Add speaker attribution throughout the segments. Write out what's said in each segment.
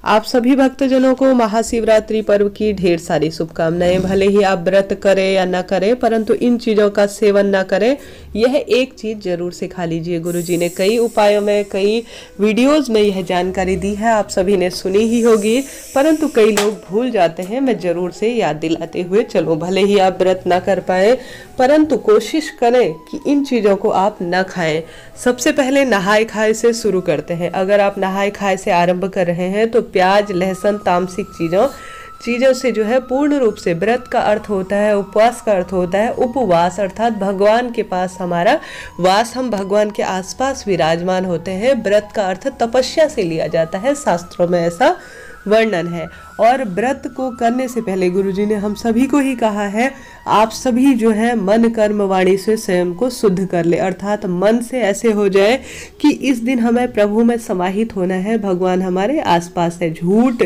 Speaker 1: आप सभी भक्तजनों को महाशिवरात्रि पर्व की ढेर सारी शुभकामनाएं। भले ही आप व्रत करें या ना करें, परंतु इन चीजों का सेवन ना करें, यह एक चीज जरूर सिखा लीजिए। गुरुजी ने कई उपायों में, कई वीडियोस में यह जानकारी दी है, आप सभी ने सुनी ही होगी, परंतु कई लोग भूल जाते हैं। मैं जरूर से याद दिलाते हुए चलो, भले ही आप व्रत ना कर पाए, परंतु कोशिश करें कि इन चीजों को आप ना खाएं। सबसे पहले नहाए खाए से शुरू करते हैं। अगर आप नहाए खाए से आरंभ कर रहे हैं तो प्याज, लहसुन, तामसिक चीजों से जो है पूर्ण रूप से, व्रत का अर्थ होता है, उपवास का अर्थ होता है उपवास, अर्थात भगवान के पास हमारा वास, हम भगवान के आसपास विराजमान होते हैं। व्रत का अर्थ तपस्या से लिया जाता है, शास्त्रों में ऐसा वर्णन है। और व्रत को करने से पहले गुरुजी ने हम सभी को ही कहा है, आप सभी जो है मन कर्म वाणी से स्वयं को शुद्ध कर ले, अर्थात मन से ऐसे हो जाए कि इस दिन हमें प्रभु में समाहित होना है, भगवान हमारे आसपास है। झूठ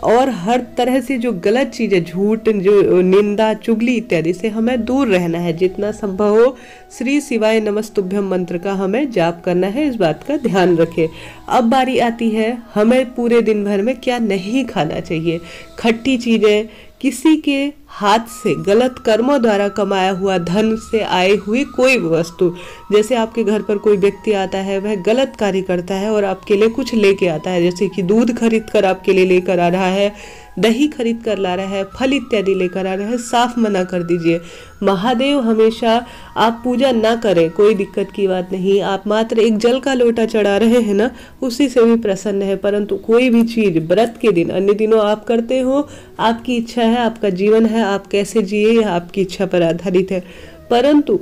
Speaker 1: और हर तरह से जो गलत चीजें, झूठ, जो निंदा, चुगली इत्यादि से हमें दूर रहना है। जितना संभव हो श्री शिवाय नमस्तुभ्यम मंत्र का हमें जाप करना है, इस बात का ध्यान रखें। अब बारी आती है हमें पूरे दिन भर में क्या नहीं खाना चाहिए। खट्टी चीजें, किसी के हाथ से गलत कर्मों द्वारा कमाया हुआ धन से आई हुई कोई वस्तु, जैसे आपके घर पर कोई व्यक्ति आता है, वह गलत कार्य करता है और आपके लिए कुछ लेके आता है, जैसे कि दूध खरीद कर आपके लिए लेकर आ रहा है, दही खरीद कर ला रहा है, फल इत्यादि लेकर आ रहा है, साफ मना कर दीजिए। महादेव हमेशा, आप पूजा ना करें, कोई दिक्कत की बात नहीं, आप मात्र एक जल का लोटा चढ़ा रहे हैं ना, उसी से भी प्रसन्न है। परंतु कोई भी चीज व्रत के दिन, अन्य दिनों आप करते हो, आपकी इच्छा है, आपका जीवन है, आप कैसे जिए यह आपकी इच्छा पर आधारित है। परंतु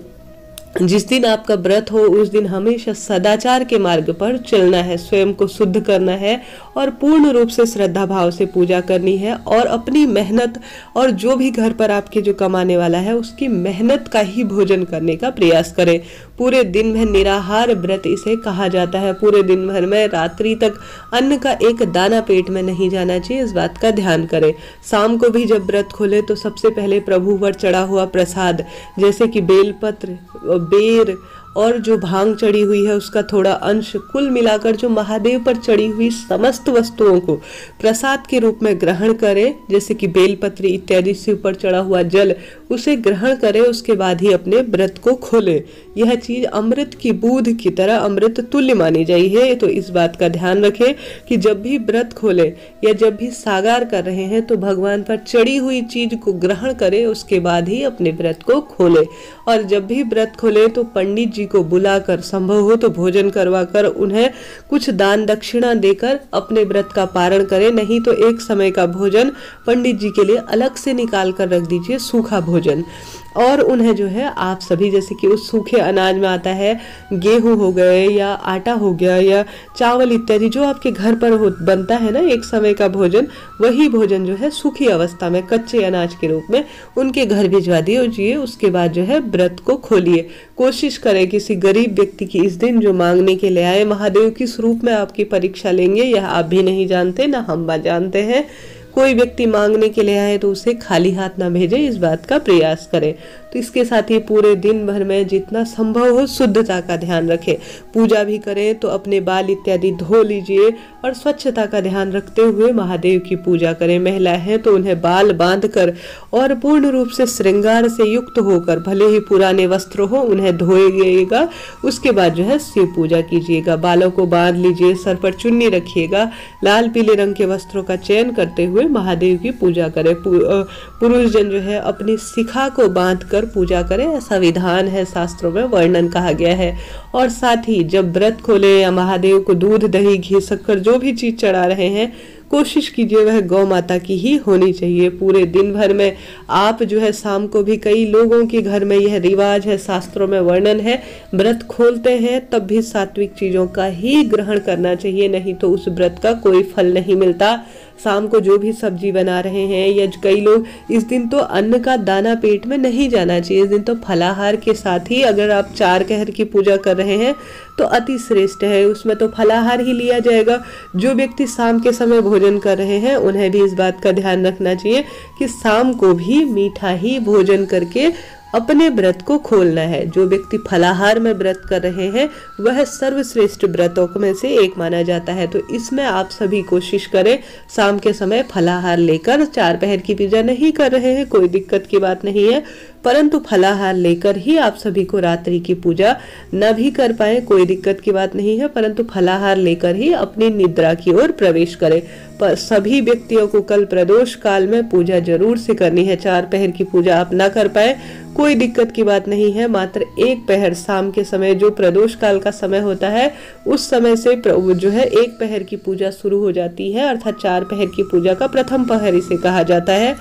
Speaker 1: जिस दिन आपका व्रत हो उस दिन हमेशा सदाचार के मार्ग पर चलना है, स्वयं को शुद्ध करना है और पूर्ण रूप से श्रद्धा भाव से पूजा करनी है। और अपनी मेहनत, और जो भी घर पर आपके जो कमाने वाला है उसकी मेहनत का ही भोजन करने का प्रयास करें। पूरे दिन में निराहार व्रत इसे कहा जाता है। पूरे दिन भर में रात्रि तक अन्न का एक दाना पेट में नहीं जाना चाहिए, इस बात का ध्यान करें। शाम को भी जब व्रत खोले तो सबसे पहले प्रभु पर चढ़ा हुआ प्रसाद, जैसे कि बेलपत्र, बेर और जो भांग चढ़ी हुई है उसका थोड़ा अंश, कुल मिलाकर जो महादेव पर चढ़ी हुई समस्त वस्तुओं को प्रसाद के रूप में ग्रहण करें। जैसे कि बेलपत्री इत्यादि से ऊपर चढ़ा हुआ जल, उसे ग्रहण करें, उसके बाद ही अपने व्रत को खोलें। यह चीज अमृत की बूंद की तरह अमृत तुल्य मानी जाई है। तो इस बात का ध्यान रखें कि जब भी व्रत खोले या जब भी सागार कर रहे हैं तो भगवान पर चढ़ी हुई चीज को ग्रहण करें, उसके बाद ही अपने व्रत को खोले। और जब भी व्रत खोले तो पंडित जी को बुलाकर, संभव हो तो भोजन करवाकर, उन्हें कुछ दान दक्षिणा देकर अपने व्रत का पारण करें। नहीं तो एक समय का भोजन पंडित जी के लिए अलग से निकाल कर रख दीजिए, सूखा भोजन। और उन्हें जो है आप सभी, जैसे कि उस सूखे अनाज में आता है गेहूं हो गए या आटा हो गया या चावल इत्यादि, जो आपके घर पर बनता है ना एक समय का भोजन, वही भोजन जो है सूखी अवस्था में कच्चे अनाज के रूप में उनके घर भिजवा दिए। उसके बाद जो है व्रत को खोलिए। कोशिश करें किसी गरीब व्यक्ति की इस दिन जो मांगने के लिए आए, महादेव किस रूप में आपकी परीक्षा लेंगे यह आप भी नहीं जानते, ना हम जानते हैं। कोई व्यक्ति मांगने के लिए आए तो उसे खाली हाथ ना भेजे, इस बात का प्रयास करें। तो इसके साथ ही पूरे दिन भर में जितना संभव हो शुद्धता का ध्यान रखें। पूजा भी करें तो अपने बाल इत्यादि धो लीजिए और स्वच्छता का ध्यान रखते हुए महादेव की पूजा करें। महिला है तो उन्हें बाल बांधकर और पूर्ण रूप से श्रृंगार से युक्त होकर, भले ही पुराने वस्त्र हो, उन्हें धोइएगा। उसके बाद जो है शिव पूजा कीजिएगा। बालों को बांध लीजिए, सर पर चुन्नी रखिएगा, लाल पीले रंग के वस्त्रों का चयन करते हुए महादेव की पूजा करें। पुरुष जन जो है अपनी शिखा को बांधकर पूजा करें, ऐसा विधान है, शास्त्रों में वर्णन कहा गया है। और साथ ही जब व्रत खोले या महादेव को दूध, दही, घी, शक्कर जो भी चीज चढ़ा रहे हैं, कोशिश कीजिए वह गौ माता की ही होनी चाहिए। पूरे दिन भर में आप जो है शाम को भी, कई लोगों के घर में यह रिवाज है, शास्त्रों में वर्णन है, व्रत खोलते हैं तब भी सात्विक चीजों का ही ग्रहण करना चाहिए, नहीं तो उस व्रत का कोई फल नहीं मिलता। शाम को जो भी सब्जी बना रहे हैं, या कई लोग इस दिन तो अन्न का दाना पेट में नहीं जाना चाहिए, इस दिन तो फलाहार के साथ ही, अगर आप 4 कहर की पूजा कर रहे हैं तो अति श्रेष्ठ है, उसमें तो फलाहार ही लिया जाएगा। जो व्यक्ति शाम के समय भोजन कर रहे हैं उन्हें भी इस बात का ध्यान रखना चाहिए कि शाम को भी मीठा ही भोजन करके अपने व्रत को खोलना है। जो व्यक्ति फलाहार में व्रत कर रहे हैं वह सर्वश्रेष्ठ व्रतों में से एक माना जाता है। तो इसमें आप सभी कोशिश करें शाम के समय फलाहार लेकर, 4 पहर की पूजा नहीं कर रहे हैं कोई दिक्कत की बात नहीं है, परंतु फलाहार लेकर ही आप सभी को रात्रि की पूजा न भी कर पाए कोई दिक्कत की बात नहीं है, परंतु फलाहार लेकर ही अपनी निद्रा की ओर प्रवेश करें। पर सभी व्यक्तियों को कल प्रदोष काल में पूजा जरूर से करनी है। 4 पहर की पूजा आप ना कर पाए कोई दिक्कत की बात नहीं है, मात्र 1 पहर शाम के समय जो प्रदोष काल का समय होता है उस समय से जो है 1 पहर की पूजा शुरू हो जाती है, अर्थात 4 पहर की पूजा का प्रथम पहर इसे कहा जाता है।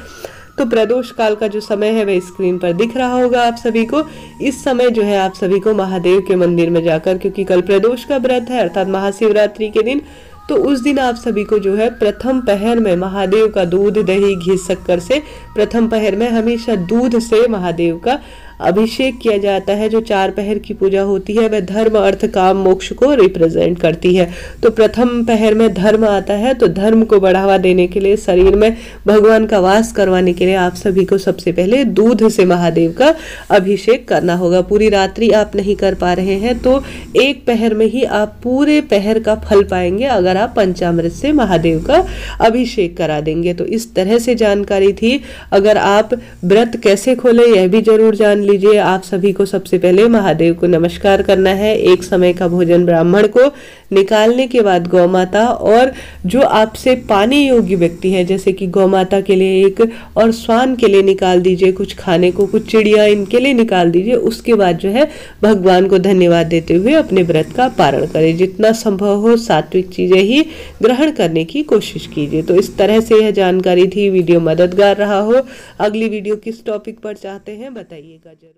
Speaker 1: तो प्रदोष काल का जो समय है वह स्क्रीन पर दिख रहा होगा आप सभी को। इस समय जो है आप सभी को महादेव के मंदिर में जाकर, क्योंकि कल प्रदोष का व्रत है अर्थात महाशिवरात्रि के दिन, तो उस दिन आप सभी को जो है प्रथम पहर में महादेव का दूध दही घी शक्कर से, प्रथम पहर में हमेशा दूध से महादेव का अभिषेक किया जाता है। जो 4 पहर की पूजा होती है वह धर्म अर्थ काम मोक्ष को रिप्रेजेंट करती है। तो प्रथम पहर में धर्म आता है, तो धर्म को बढ़ावा देने के लिए, शरीर में भगवान का वास करवाने के लिए आप सभी को सबसे पहले दूध से महादेव का अभिषेक करना होगा। पूरी रात्रि आप नहीं कर पा रहे हैं तो 1 पहर में ही आप पूरे पहर का फल पाएंगे अगर आप पंचामृत से महादेव का अभिषेक करा देंगे। तो इस तरह से जानकारी थी। अगर आप व्रत कैसे खोले यह भी जरूर जान लीजिए। आप सभी को सबसे पहले महादेव को नमस्कार करना है। 1 समय का भोजन ब्राह्मण को निकालने के बाद गौ माता और जो आपसे पाने योग्य व्यक्ति है, जैसे कि गौ माता के लिए 1 और स्वान के लिए निकाल दीजिए कुछ खाने को, कुछ चिड़िया इनके लिए निकाल दीजिए। उसके बाद जो है भगवान को धन्यवाद देते हुए अपने व्रत का पारण करें। जितना संभव हो सात्विक चीजें ही ग्रहण करने की कोशिश कीजिए। तो इस तरह से यह जानकारी थी। वीडियो मददगार रहा हो। अगली वीडियो किस टॉपिक पर चाहते हैं बताइएगा जरूर।